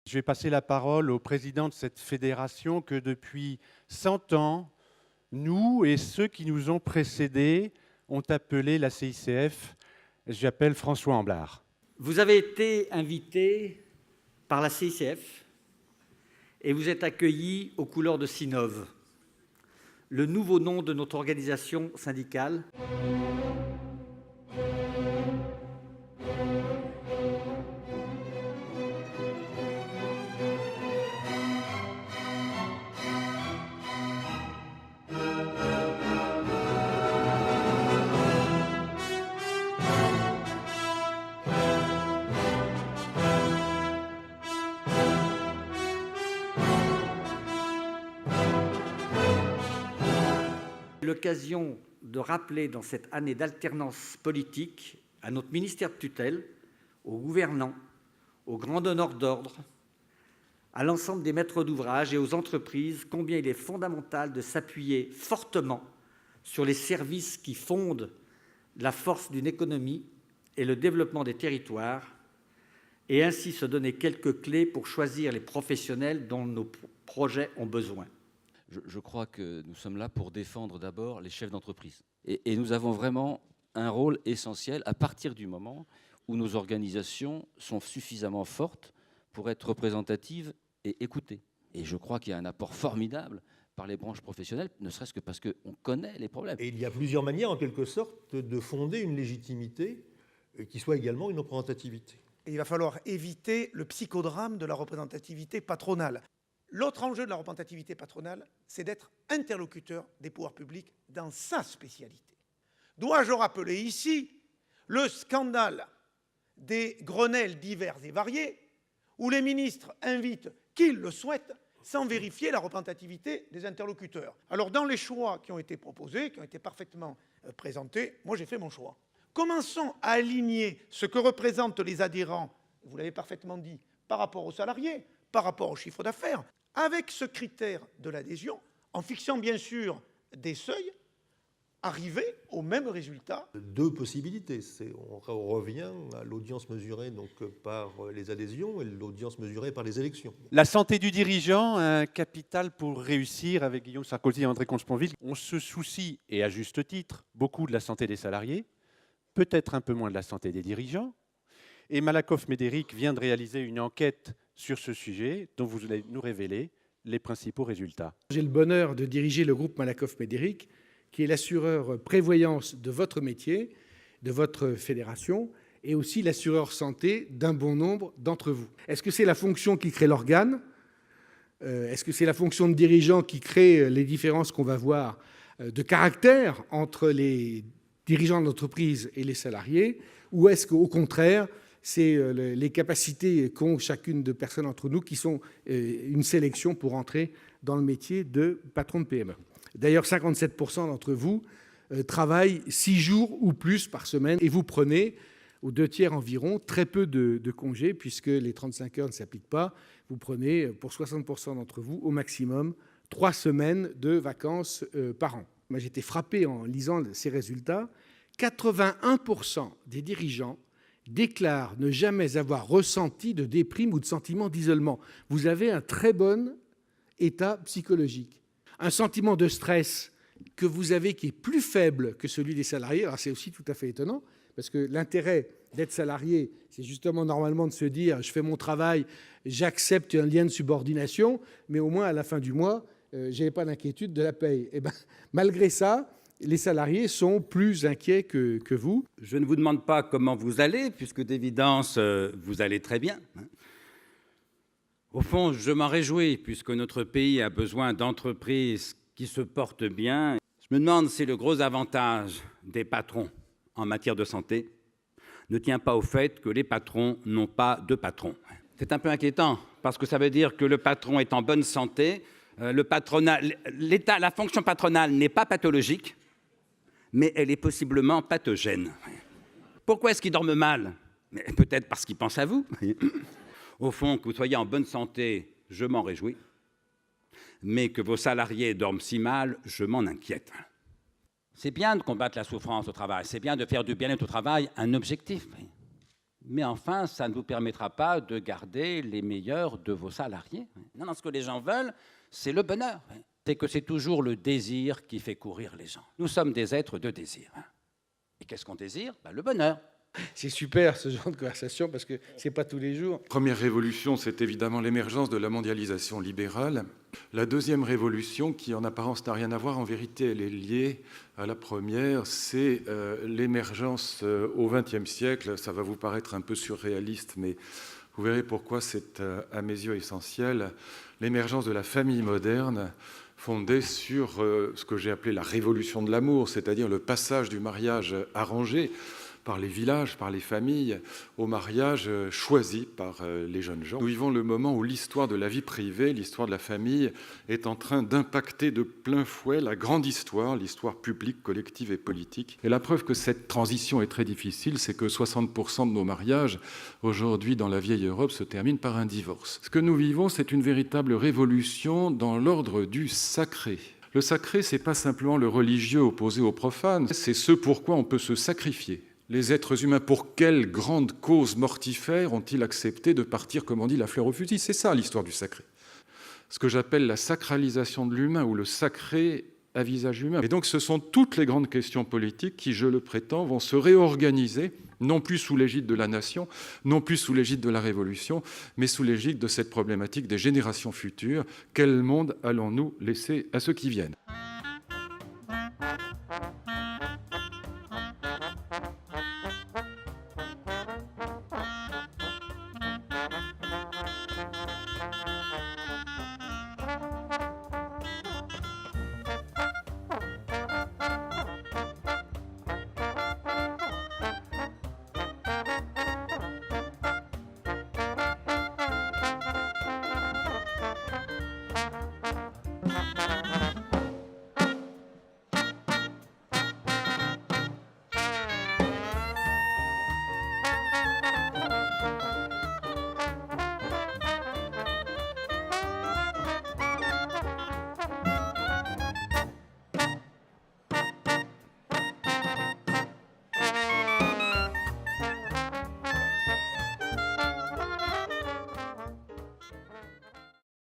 Je vais passer la parole au président de cette fédération que depuis 100 ans, nous et ceux qui nous ont précédés ont appelé la CICF. J'appelle François Amblard. Vous avez été invité par la CICF et vous êtes accueilli aux couleurs de Sinov, le nouveau nom de notre organisation syndicale. L'occasion de rappeler dans cette année d'alternance politique à notre ministère de tutelle, aux gouvernants, aux grands donneurs d'ordre, à l'ensemble des maîtres d'ouvrage et aux entreprises combien il est fondamental de s'appuyer fortement sur les services qui fondent la force d'une économie et le développement des territoires et ainsi se donner quelques clés pour choisir les professionnels dont nos projets ont besoin. Je crois que nous sommes là pour défendre d'abord les chefs d'entreprise. Et nous avons vraiment un rôle essentiel à partir du moment où nos organisations sont suffisamment fortes pour être représentatives et écoutées. Et je crois qu'il y a un apport formidable par les branches professionnelles, ne serait-ce que parce qu'on connaît les problèmes. Et il y a plusieurs manières, en quelque sorte, de fonder une légitimité qui soit également une représentativité. Et il va falloir éviter le psychodrame de la représentativité patronale. L'autre enjeu de la représentativité patronale, c'est d'être interlocuteur des pouvoirs publics dans sa spécialité. Dois-je rappeler ici le scandale des Grenelles divers et variés, où les ministres invitent qui le souhaitent sans vérifier la représentativité des interlocuteurs. Alors dans les choix qui ont été proposés, qui ont été parfaitement présentés, moi j'ai fait mon choix. Commençons à aligner ce que représentent les adhérents, vous l'avez parfaitement dit, par rapport aux salariés, par rapport au chiffre d'affaires, avec ce critère de l'adhésion, en fixant bien sûr des seuils, arriver au même résultat. Deux possibilités. On revient à l'audience mesurée donc, par les adhésions et l'audience mesurée par les élections. La santé du dirigeant, un capital pour réussir avec Guillaume Sarkozy et André Comte-Sponville. On se soucie, et à juste titre, beaucoup de la santé des salariés, peut-être un peu moins de la santé des dirigeants. Et Malakoff Médéric vient de réaliser une enquête sur ce sujet dont vous allez nous révéler les principaux résultats. J'ai le bonheur de diriger le groupe Malakoff Médéric, qui est l'assureur prévoyance de votre métier, de votre fédération, et aussi l'assureur santé d'un bon nombre d'entre vous. Est-ce que c'est la fonction qui crée l'organe ? Est-ce que c'est la fonction de dirigeant qui crée les différences qu'on va voir de caractère entre les dirigeants d'entreprise et les salariés ? Ou est-ce qu'au contraire, c'est les capacités qu'ont chacune de personnes entre nous qui sont une sélection pour entrer dans le métier de patron de PME. D'ailleurs, 57% d'entre vous travaillent 6 jours ou plus par semaine et vous prenez, aux 2 tiers environ, très peu de congés puisque les 35 heures ne s'appliquent pas. Vous prenez, pour 60% d'entre vous, au maximum 3 semaines de vacances par an. Moi, j'étais frappé en lisant ces résultats. 81% des dirigeants déclarent ne jamais avoir ressenti de déprime ou de sentiment d'isolement. Vous avez un très bon état psychologique. Un sentiment de stress que vous avez qui est plus faible que celui des salariés. Alors c'est aussi tout à fait étonnant, parce que l'intérêt d'être salarié, c'est justement normalement de se dire « je fais mon travail, j'accepte un lien de subordination, mais au moins à la fin du mois, je n'ai pas d'inquiétude de la paye ». Et bien, malgré ça, les salariés sont plus inquiets que vous. Je ne vous demande pas comment vous allez, puisque d'évidence, vous allez très bien. Au fond, je m'en réjouis, puisque notre pays a besoin d'entreprises qui se portent bien. Je me demande si le gros avantage des patrons en matière de santé ne tient pas au fait que les patrons n'ont pas de patron. C'est un peu inquiétant, parce que ça veut dire que le patron est en bonne santé, l'État, la fonction patronale n'est pas pathologique, mais elle est possiblement pathogène. Pourquoi est-ce qu'ils dorment mal ? Peut-être parce qu'ils pensent à vous. Au fond, que vous soyez en bonne santé, je m'en réjouis, mais que vos salariés dorment si mal, je m'en inquiète. C'est bien de combattre la souffrance au travail, c'est bien de faire du bien-être au travail un objectif. mais enfin, ça ne vous permettra pas de garder les meilleurs de vos salariés. Non, non, ce que les gens veulent, c'est le bonheur. C'est que c'est toujours le désir qui fait courir les gens. Nous sommes des êtres de désir. Et qu'est-ce qu'on désire? Le bonheur. C'est super ce genre de conversation parce que c'est pas tous les jours. Première révolution, c'est évidemment l'émergence de la mondialisation libérale. La deuxième révolution, qui en apparence n'a rien à voir, en vérité elle est liée à la première, c'est l'émergence au XXe siècle. Ça va vous paraître un peu surréaliste, mais vous verrez pourquoi c'est à mes yeux essentiel. L'émergence de la famille moderne, fondée sur ce que j'ai appelé la révolution de l'amour, c'est-à-dire le passage du mariage arrangé par les villages, par les familles, au mariage choisi par les jeunes gens. Nous vivons le moment où l'histoire de la vie privée, l'histoire de la famille, est en train d'impacter de plein fouet la grande histoire, l'histoire publique, collective et politique. Et la preuve que cette transition est très difficile, c'est que 60% de nos mariages, aujourd'hui dans la vieille Europe, se terminent par un divorce. Ce que nous vivons, c'est une véritable révolution dans l'ordre du sacré. Le sacré, ce n'est pas simplement le religieux opposé au profane, c'est ce pourquoi on peut se sacrifier. Les êtres humains, pour quelle grande cause mortifère ont-ils accepté de partir, comme on dit, la fleur au fusil? C'est ça l'histoire du sacré. Ce que j'appelle la sacralisation de l'humain ou le sacré à visage humain. Et donc ce sont toutes les grandes questions politiques qui, je le prétends, vont se réorganiser, non plus sous l'égide de la nation, non plus sous l'égide de la révolution, mais sous l'égide de cette problématique des générations futures. Quel monde allons-nous laisser à ceux qui viennent ?